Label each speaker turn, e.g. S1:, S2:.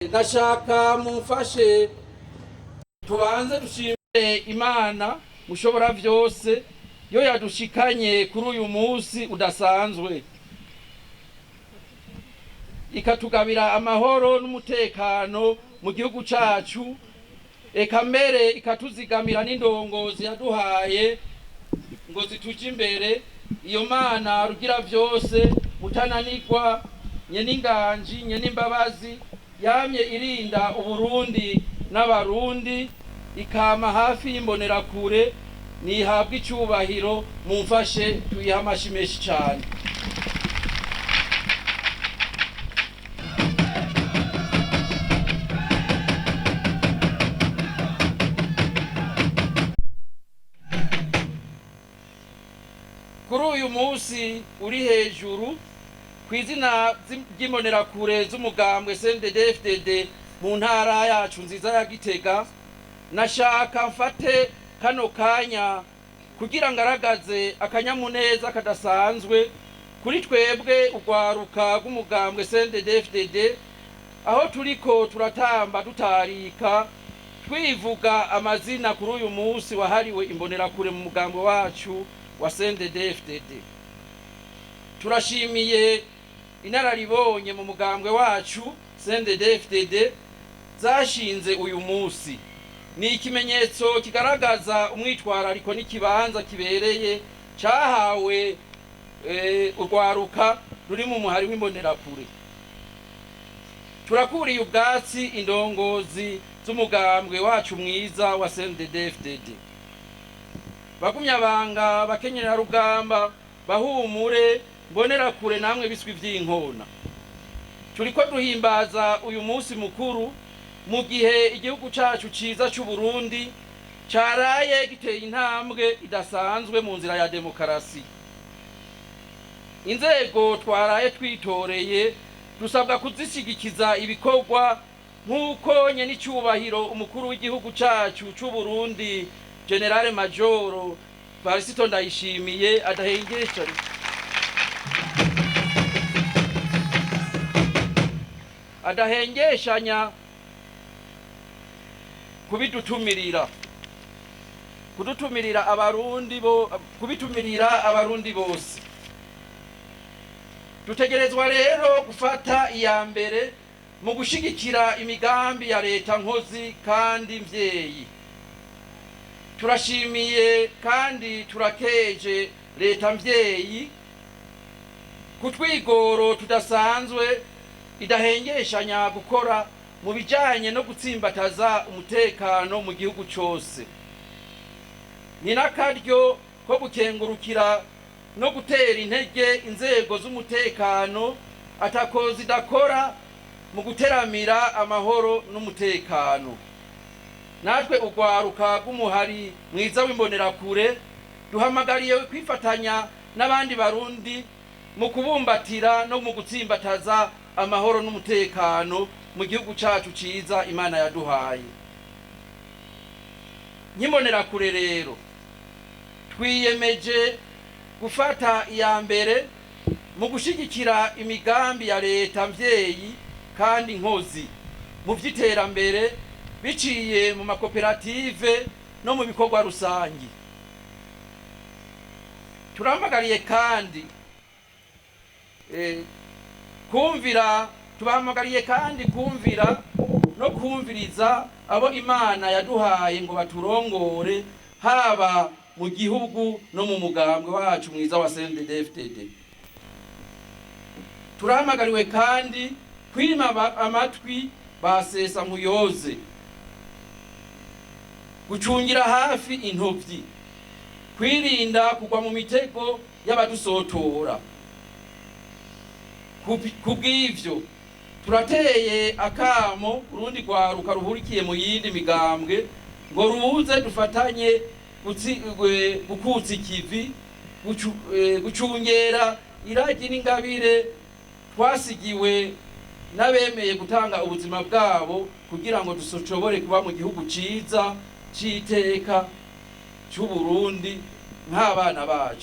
S1: Ndashaka mumfashe tubanze dushimire Imana mushobora vyose yo yadushikanye kuri uyu munsi udasanzwe ikatugabira amahoro n'umutekano mu gihugu cacu, eka mbere ikatuzigamira n'indongozi yaduhaye ngo zituje imbere. Iyo Mana rugira vyose mutananirwa, nyen'inganji nyen'imbabazi, yamye irinda Uburundi n'abarundi, ikama hafi y'imbonerakure, nihabwa icubahiro. Mumfashe tuyihe amashi menshi cane. Kuri uyu munsi uri hejuru kw'izina ry'imbonerakure z'umugambwe CNDD-FDD mu ntara yacu nziza ya Gitega, nashaka mfate kano kanya kugira ngaragaze akanyamuneza kadasanzwe kuri twebwe urwaruka rw'umugambwe CNDD-FDD, aho turiko turatamba dutarika twivuga amazina kuri uyu munsi wahariwe imbonerakure mu mugambwe wacu wa CNDD-FDD. Turashimiye inararibonye mu mugambwe wacu CNDD-FDD zashinze uyu munsi. Ni ikimenyetso kigaragaza umwitwarariko n'ikibanza kibereye cahawe urwaruka ruri mu muhari w'imbonerakure. Turakuriye ubwatsi indongozi z'umugambwe wacu mwiza wa CNDD-FDD. Bagumyabanga, bakenyera rugamba, bahumure, mbonerakure namwe biswi vy'inkona. Turiko duhimbaza uyu munsi mukuru mu gihe igihugu cacu ciza c'u Burundi caraye giteye intambwe idasanzwe mu nzira ya demokarasi. Inzego twaraye twitoreye dusabwa kuzishigikiza ibikorwa nk'uko nyen'icubahiro umukuru w'igihugu cacu c'u Burundi General Major Varisito Ndayishimiye adahengeshanya kudutumirira abarundi bose. Dutegerezwa rero gufata iya mbere mu gushigikira imigambi ya leta nkozi kandi mvyeyi. Turashimiye kandi turakeje leta mvyeyi kutwigoro tudasanzwe idahengeshanya gukora mu bijanye no gutsimbataza umutekano mu gihugu cose. Ni n'akaryo ko gukengurukira no gutera intege inzego z'umutekano atako zidakora mu guteramira amahoro n'umutekano. Natwe urwaruka rw'umuhari mwiza w'imbonerakure duhamagariye kwifatanya n'abandi barundi mu kubumbatira no mu gutsimbataza amahoro n'umutekano mu gihugu cacu ciza Imana yaduhaye. Nk'imbonerakure rero twiyemeje gufata iya mbere mu gushigikira imigambi ya leta mvyeyi kandi nkozi mu vy'iterambere biciye mu makoperative no mu bikorwa rusangi. Tubahamagariye kandi kumvira no kumviriza abo Imana yaduhaye ngo baturongore haba mu gihugu no mu mugambwe wacu mwiza wa CNDD-FDD. Turahamagariwe kandi kwima amatwi basesa nkuyoze, gucungira hafi intovyi, kwirinda kugwa mu mitego y'abadusotora. Kubw'ivyo turateye akamo urundi rwaruka ruhurikiye mu yindi migambwe ngo ruze dufatanye gukutsa ikivi, gucungera iragi n'ingabire twasigiwe n'abemeye gutanga ubuzima bwabo kugira ngo dushobore kuba mu gihugu ciza c'iteka c'u Burundi nk'abana bacu.